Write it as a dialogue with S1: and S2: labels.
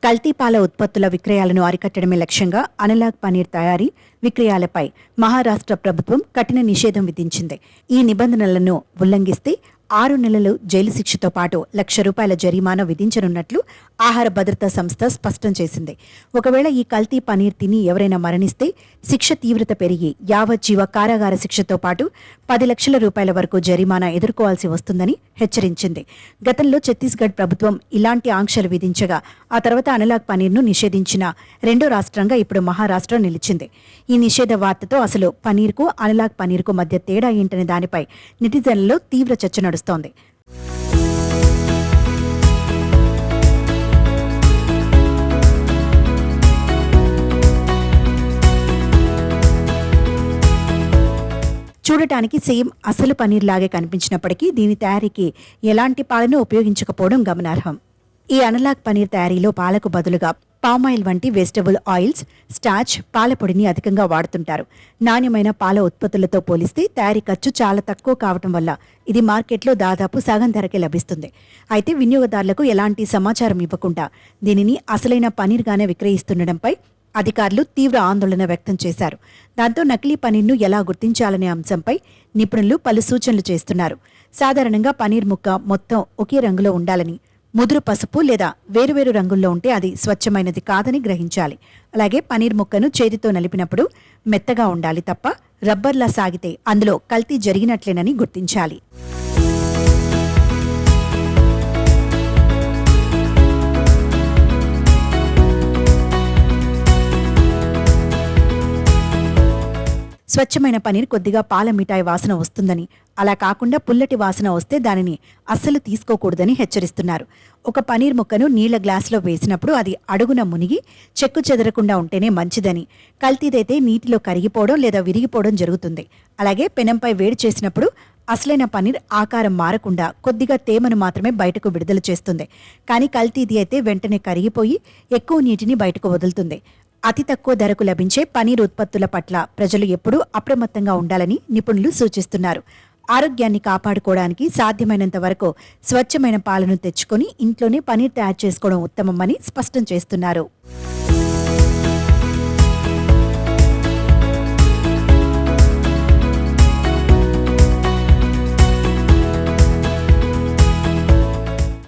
S1: కల్తీ పాల ఉత్పత్తుల విక్రయాలను అరికట్టడమే లక్ష్యంగా అనలాగ్ పనీర్ తయారీ విక్రయాలపై మహారాష్ట్ర ప్రభుత్వం కఠిన నిషేధం విధించింది. ఈ నిబంధనలను ఉల్లంఘిస్తే 6 నెలలు జైలు శిక్షతో పాటు ₹1,00,000 జరిమానా విధించనున్నట్లు ఆహార భద్రతా సంస్థ స్పష్టం చేసింది. ఒకవేళ ఈ కల్తీ పనీర్ తిని ఎవరైనా మరణిస్తే శిక్ష తీవ్రత పెరిగి యావజ్జీవ కారాగార శిక్షతో పాటు ₹10,00,000 వరకు జరిమానా ఎదుర్కోవాల్సి వస్తుందని హెచ్చరించింది. గతంలో ఛత్తీస్గఢ్ ప్రభుత్వం ఇలాంటి ఆంక్షలు విధించగా ఆ తర్వాత అనలాగ్ పనీర్ను నిషేధించిన రెండో రాష్ట్రంగా ఇప్పుడు మహారాష్ట్ర నిలిచింది. ఈ నిషేధ వార్తతో అసలు పనీర్కు అనలాగ్ పనీర్కు మధ్య తేడా ఏంటనే దానిపై నెటిజన్లలో తీవ్ర చర్చ నడుస్తోంది. చూడటానికి సేమ్ అసలు పనీర్ లాగే కనిపించినప్పటికీ దీని తయారీకి ఎలాంటి పాలను ఉపయోగించకపోవడం గమనార్హం. ఈ అనలాగ్ పనీర్ తయారీలో పాలకు బదులుగా పామాయిల్ వంటి వెజిటబుల్ ఆయిల్స్, స్టార్చ్, పాలపొడిని అధికంగా వాడుతుంటారు. నాణ్యమైన పాల ఉత్పత్తులతో పోలిస్తే తయారీ ఖర్చు చాలా తక్కువ కావటం వల్ల ఇది మార్కెట్లో దాదాపు సగం ధరకే లభిస్తుంది. అయితే వినియోగదారులకు ఎలాంటి సమాచారం ఇవ్వకుండా దీనిని అసలైన పనీర్గానే విక్రయిస్తుండటంపై అధికారులు తీవ్ర ఆందోళన వ్యక్తం చేశారు. దాంతో నకిలీ పనీర్ను ఎలా గుర్తించాలనే అంశంపై నిపుణులు పలు సూచనలు చేస్తున్నారు. సాధారణంగా పనీర్ ముక్క మొత్తం ఒకే రంగులో ఉండాలని, ముదురు పసుపు లేదా వేరువేరు రంగుల్లో ఉంటే అది స్వచ్ఛమైనది కాదని గ్రహించాలి. అలాగే పనీర్ ముక్కను చేతితో నలిపినప్పుడు మెత్తగా ఉండాలి తప్ప రబ్బర్లా సాగితే అందులో కల్తీ జరిగినట్లేనని గుర్తించాలి. స్వచ్ఛమైన పనీర్ కొద్దిగా పాల మిఠాయి వాసన వస్తుందని, అలా కాకుండా పుల్లటి వాసన వస్తే దానిని అస్సలు తీసుకోకూడదని హెచ్చరిస్తున్నారు. ఒక పనీర్ ముక్కను నీళ్ల గ్లాసులో వేసినప్పుడు అది అడుగున మునిగి చెక్కు చెదరకుండా ఉంటేనే మంచిదని, కల్తీదైతే నీటిలో కరిగిపోవడం లేదా విరిగిపోవడం జరుగుతుంది. అలాగే పెనంపై వేడి చేసినప్పుడు అసలైన పనీర్ ఆకారం మారకుండా కొద్దిగా తేమను మాత్రమే బయటకు విడుదల చేస్తుంది. కానీ కల్తీది అయితే వెంటనే కరిగిపోయి ఎక్కువ నీటిని బయటకు వదులుతుంది. అతి తక్కువ ధరకు లభించే పనీర్ ఉత్పత్తుల పట్ల ప్రజలు ఎప్పుడూ అప్రమత్తంగా ఉండాలని నిపుణులు సూచిస్తున్నారు. ఆరోగ్యాన్ని కాపాడుకోవడానికి సాధ్యమైనంత వరకు స్వచ్ఛమైన పాలను తెచ్చుకొని ఇంట్లోనే పనీర్ తయారు చేసుకోవడం ఉత్తమమని స్పష్టం చేస్తున్నారు.